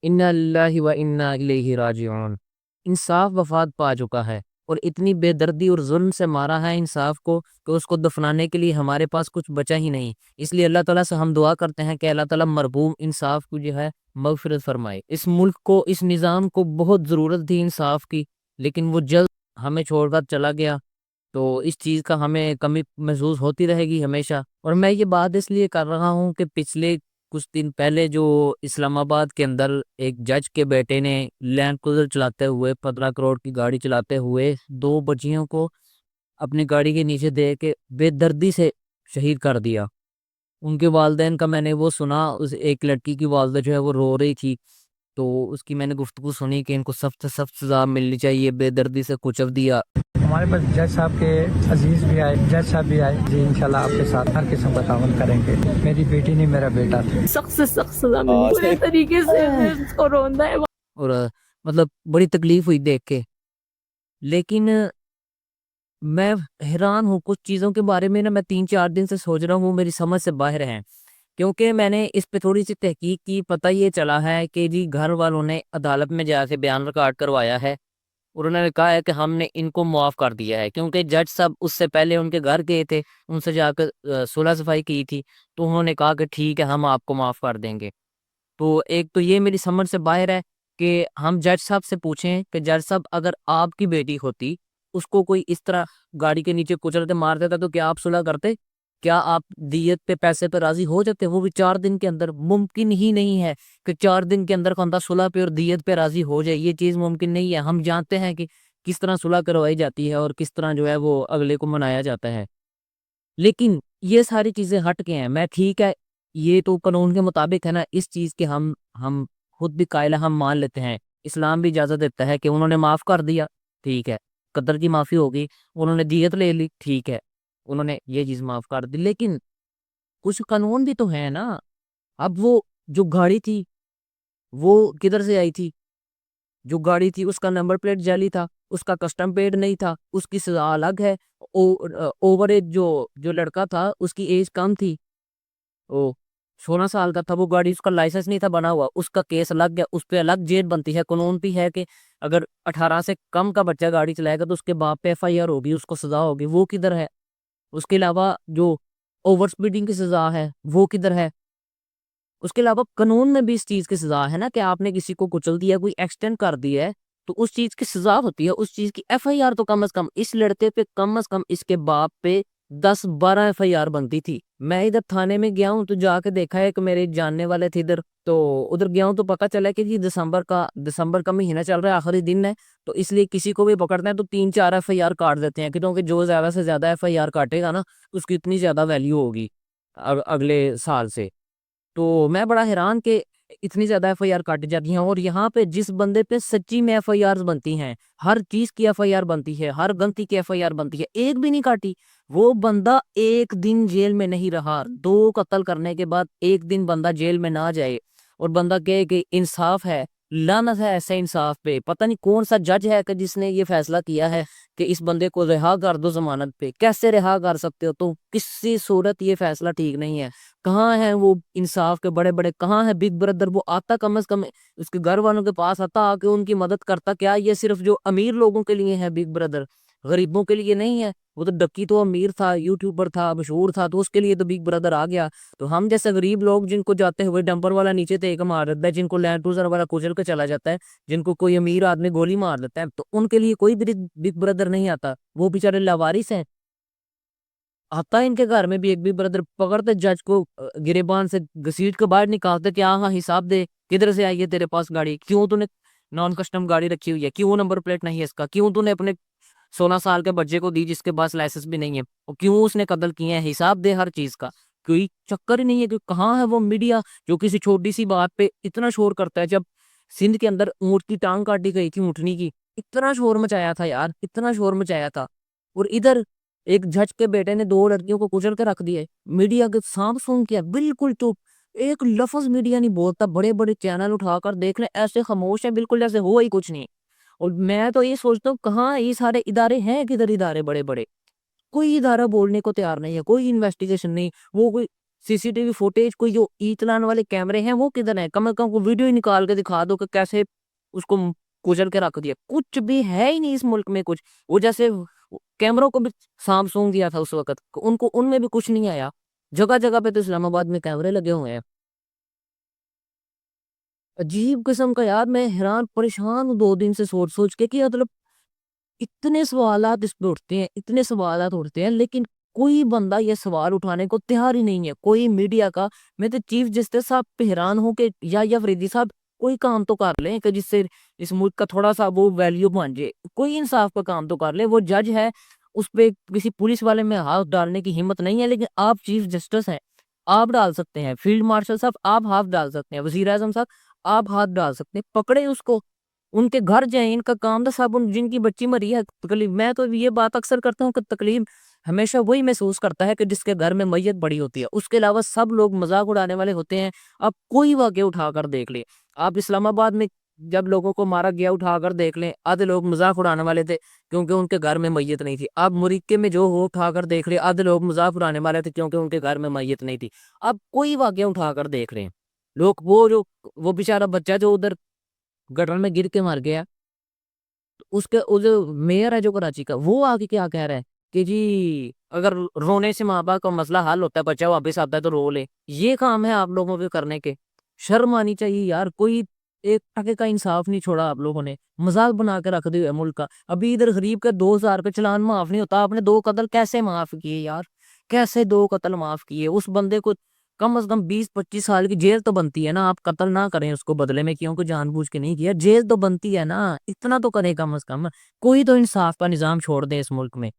انا للہ و انا الیہ راجعون۔ انصاف وفات پا چکا ہے، اور اتنی بے دردی اور ظلم سے مارا ہے انصاف کو کہ اس کو دفنانے کے لیے ہمارے پاس کچھ بچا ہی نہیں۔ اس لیے اللہ تعالیٰ سے ہم دعا کرتے ہیں کہ اللہ تعالیٰ مرحوم انصاف کو جو ہے مغفرت فرمائے۔ اس ملک کو، اس نظام کو بہت ضرورت تھی انصاف کی، لیکن وہ جلد ہمیں چھوڑ کر چلا گیا، تو اس چیز کا ہمیں کمی محسوس ہوتی رہے گی ہمیشہ۔ اور میں یہ بات اس لیے کر رہا ہوں کہ پچھلے کچھ دن پہلے جو اسلام آباد کے اندر ایک جج کے بیٹے نے لینڈ کروزر چلاتے ہوئے 15 کروڑ کی گاڑی چلاتے ہوئے 2 بچیوں کو اپنی گاڑی کے نیچے دے کے بے دردی سے شہید کر دیا۔ ان کے والدین کا میں نے وہ سنا، اس ایک لڑکی کی والدہ جو ہے وہ رو رہی تھی، تو اس کی میں نے گفتگو سنی کہ ان کو سخت سے سخت سزا ملنی چاہیے، بے دردی سے کچل دیا۔ ہمارے پاس جج صاحب کے عزیز بھی آئے، جج صاحب بھی آئے جی، انشاءاللہ آپ کے ساتھ ہر قسم کا تعاون کریں گے۔ میری بیٹی نہیں، میرا بیٹا تھا۔ سخت سے سخت سزا ملی، پورے طریقے سے اس کو روندا ہے۔ اور مطلب بڑی تکلیف ہوئی دیکھ کے، لیکن میں حیران ہوں کچھ چیزوں کے بارے میں نا، میں 3 4 دن سے سوچ رہا ہوں، میری سمجھ سے باہر ہیں، کیونکہ میں نے اس پہ تھوڑی سی تحقیق کی۔ پتہ یہ چلا ہے کہ جی گھر والوں نے عدالت میں جا کے بیان ریکارڈ کروایا ہے، اور انہوں نے کہا ہے کہ ہم نے ان کو معاف کر دیا ہے، کیونکہ جج صاحب اس سے پہلے ان کے گھر گئے تھے، ان سے جا کر صلح صفائی کی تھی، تو انہوں نے کہا کہ ٹھیک ہے ہم آپ کو معاف کر دیں گے۔ تو ایک تو یہ میری سمجھ سے باہر ہے کہ ہم جج صاحب سے پوچھیں کہ جج صاحب اگر آپ کی بیٹی ہوتی، اس کو کوئی اس طرح گاڑی کے نیچے کچل کے مار دیتا، تو کیا آپ صلح کرتے؟ کیا آپ دیت پہ پیسے پہ راضی ہو جاتے؟ وہ بھی 4 دن کے اندر؟ ممکن ہی نہیں ہے کہ 4 دن کے اندر بندہ صلح پہ اور دیت پہ راضی ہو جائے، یہ چیز ممکن نہیں ہے۔ ہم جانتے ہیں کہ کس طرح صلح کروائی جاتی ہے اور کس طرح جو ہے وہ اگلے کو منایا جاتا ہے، لیکن یہ ساری چیزیں ہٹ کے ہیں۔ میں ٹھیک ہے، یہ تو قانون کے مطابق ہے نا، اس چیز کے ہم خود بھی قائل ہیں، ہم مان لیتے ہیں، اسلام بھی اجازت دیتا ہے کہ انہوں نے معاف کر دیا، ٹھیک ہے، قدر کی معافی ہوگی، انہوں نے دیت لے لی، ٹھیک ہے، انہوں نے یہ چیز معاف کر دی، لیکن کچھ قانون بھی تو ہے نا۔ اب وہ جو گاڑی تھی وہ کدھر سے آئی تھی؟ جو گاڑی تھی اس کا نمبر پلیٹ جعلی تھا، اس کا کسٹم پیڈ نہیں تھا، اس کی سزا الگ ہے۔ اوور ایج جو لڑکا تھا اس کی ایج کم تھی، وہ 16 سال کا تھا، وہ گاڑی، اس کا لائسنس نہیں تھا بنا ہوا، اس کا کیس الگ ہے، اس پہ الگ جیل بنتی ہے۔ قانون بھی ہے کہ اگر 18 سے کم کا بچہ گاڑی چلائے گا تو اس کے باپ پہ FIR ہوگی، اس کو سزا ہوگی، وہ کدھر ہے؟ اس کے علاوہ جو اوور سپیڈنگ کی سزا ہے وہ کدھر ہے؟ اس کے علاوہ قانون میں بھی اس چیز کی سزا ہے نا، کہ آپ نے کسی کو کچل دیا، کوئی ایکسیڈنٹ کر دیا ہے تو اس چیز کی سزا ہوتی ہے، اس چیز کی FIR تو کم از کم اس لڑکے پہ، کم از کم اس کے باپ پہ 10 12 FIR بنتی تھی۔ میں ادھر تھانے میں گیا ہوں تو جا کے دیکھا ہے کہ میرے جاننے والے تھے ادھر، تو ادھر گیا ہوں تو پتہ چلا کہ جی دسمبر کا مہینہ چل رہا ہے، آخری دن ہے، تو اس لیے کسی کو بھی پکڑتے ہیں تو 3 4 FIR کاٹ دیتے ہیں، کیونکہ جو زیادہ سے زیادہ FIR کاٹے گا نا اس کی اتنی زیادہ ویلیو ہوگی اگلے سال سے۔ تو میں بڑا حیران کہ اتنی زیادہ FIR کاٹی جاتی ہیں، اور یہاں پہ جس بندے پہ سچی میں FIR بنتی ہیں، ہر چیز کی FIR بنتی ہے، ہر غلطی کی FIR بنتی ہے، ایک بھی نہیں کاٹی، وہ بندہ ایک دن جیل میں نہیں رہا۔ 2 قتل کرنے کے بعد ایک دن بندہ جیل میں نہ جائے اور بندہ کہے کہ انصاف ہے، لعنت ہے ایسے انصاف پہ۔ پتہ نہیں کون سا جج ہے کہ جس نے یہ فیصلہ کیا ہے کہ اس بندے کو رہا کر دو ضمانت پہ۔ کیسے رہا کر سکتے ہو؟ تو کسی صورت یہ فیصلہ ٹھیک نہیں ہے۔ کہاں ہیں وہ انصاف کے بڑے بڑے؟ کہاں ہے بگ بردر؟ وہ آتا کم از کم اس کے گھر والوں کے پاس آتا، آ کے ان کی مدد کرتا۔ کیا یہ صرف جو امیر لوگوں کے لیے ہے بگ بردر، غریبوں کے لیے نہیں ہے؟ وہ تو ڈکی تو امیر تھا، یوٹیوبر تھا، مشہور تھا، تو اس کے لیے تو بگ بردر آ گیا۔ تو ہم جیسے غریب لوگ جن کو جاتے ہوئے ڈمپر والا نیچے ٹیک مار دیتا ہے، جن کو لینڈ کروزر والا کچل کے چلا جاتا ہے، جن کو کوئی امیر آدمی گولی مار دیتا ہے، تو ان کے لیے کوئی بگ بردر نہیں آتا، وہ بیچارے لاوارث ہیں۔ آتا ہے ان کے گھر میں بھی ایک بگ بردر، پکڑتے جج کو گریبان سے گھسیٹ کے باہر نکالتے کہ ہاں حساب دے، کدھر سے آئی ہے تیرے پاس گاڑی؟ کیوں تو نے نان کسٹم گاڑی رکھی ہوئی ہے؟ کیوں نمبر پلیٹ نہیں ہے اس کا؟ کیوں تو نے اپنے 16 سال کے بچے کو دی جس کے پاس لائسنس بھی نہیں ہے؟ اور کیوں اس نے قتل کیے ہیں؟ حساب دے ہر چیز کا۔ کوئی چکر ہی نہیں ہے کہ کہاں ہے وہ میڈیا جو کسی چھوٹی سی بات پہ اتنا شور کرتا ہے؟ جب سندھ کے اندر اونٹ کی ٹانگ کاٹی گئی تھی، اونٹنی کی، اتنا شور مچایا تھا یار، اتنا شور مچایا تھا، اور ادھر ایک جج کے بیٹے نے 2 لڑکیوں کو کچل کے رکھ دیا ہے، میڈیا کے سانپ سون کیا، بالکل چپ، ایک لفظ میڈیا نہیں بولتا۔ بڑے بڑے چینل اٹھا کر دیکھ لیں، ایسے خاموش ہیں بالکل جیسے ہوا ہی کچھ نہیں۔ اور میں تو یہ سوچتا ہوں کہاں یہ سارے ادارے ہیں، کدھر ادارے بڑے بڑے؟ کوئی ادارہ بولنے کو تیار نہیں ہے، کوئی انویسٹیگیشن نہیں، وہ کوئی CCTV فوٹیج کوئی جو ای چلان والے کیمرے ہیں وہ کدھر ہیں؟ کم از کم کو ویڈیو ہی نکال کے دکھا دو کہ کیسے اس کو کچل کے رکھ دیا. کچھ بھی ہے ہی نہیں اس ملک میں کچھ. وہ جیسے کیمروں کو بھی سانپ سونگ دیا تھا اس وقت, ان میں بھی کچھ نہیں آیا. جگہ جگہ پہ تو اسلام آباد میں کیمرے لگے ہوئے ہیں. عجیب قسم کا یار, میں حیران پریشان ہوں 2 دن سے سوچ سوچ کے کہ مطلب اتنے سوالات اس پہ اٹھتے ہیں, اتنے سوالات اٹھتے ہیں, لیکن کوئی بندہ یہ سوال اٹھانے کو تیار ہی نہیں ہے. کوئی میڈیا کا, میں تو چیف جسٹس صاحب پہ حیران ہوں کہ یا فریدی صاحب کوئی کام تو کر لیں کہ جس سے اس ملک کا تھوڑا سا وہ ویلیو بن جائے. کوئی انصاف کا کام تو کر لے. وہ جج ہے, اس پہ کسی پولیس والے میں ہاتھ ڈالنے کی ہمت نہیں ہے, لیکن آپ چیف جسٹس ہیں, آپ ڈال سکتے ہیں. فیلڈ مارشل صاحب آپ ہاتھ ڈال سکتے ہیں. وزیر اعظم صاحب آپ ہاتھ ڈال سکتے ہیں. پکڑے اس کو, ان کے گھر جائیں. ان کا کام تھا صاحب, جن کی بچی مری ہے تکلیف. میں تو یہ بات اکثر کرتا ہوں کہ تکلیف ہمیشہ وہی محسوس کرتا ہے کہ جس کے گھر میں میت بڑی ہوتی ہے. اس کے علاوہ سب لوگ مذاق اڑانے والے ہوتے ہیں. آپ کوئی واقعہ اٹھا کر دیکھ لیں. آپ اسلام آباد میں جب لوگوں کو مارا گیا اٹھا کر دیکھ لیں, آدھے لوگ مذاق اڑانے والے تھے کیونکہ ان کے گھر میں میت نہیں تھی. آپ مریکے میں جو ہو اٹھا کر دیکھ لیں, آدھے لوگ مذاق اڑانے والے تھے کیونکہ ان کے گھر میں میت نہیں تھی. آپ کوئی واقعہ اٹھا کر دیکھ رہے ہیں, لوگ وہ بیچارہ بچہ جو ادھر گٹر میں گر کے مر گیا, اس کے جو میئر ہے جو کراچی کا, وہ آگے کیا کہہ رہا ہے کہ جی اگر رونے سے ماں باپ کا مسئلہ حل ہوتا ہے, بچہ واپس آتا ہے تو رو لے. یہ کام ہے آپ لوگوں کے کرنے کے. شرم آنی چاہیے یار. کوئی ایک ٹکے کا انصاف نہیں چھوڑا آپ لوگوں نے. مذاق بنا کے رکھ دیا ملک کا. ابھی ادھر غریب کا 2,000 کا چلان معاف نہیں ہوتا. آپ نے 2 قتل کیسے معاف کیے یار؟ کیسے 2 قتل معاف کیے؟ اس بندے کو کم از کم 20-25 سال کی جیل تو بنتی ہے نا. آپ قتل نہ کریں اس کو بدلے میں, کیوں کہ جان بوجھ کے نہیں کیا. جیل تو بنتی ہے نا, اتنا تو کریں کم از کم. کوئی تو انصاف کا نظام چھوڑ دے اس ملک میں.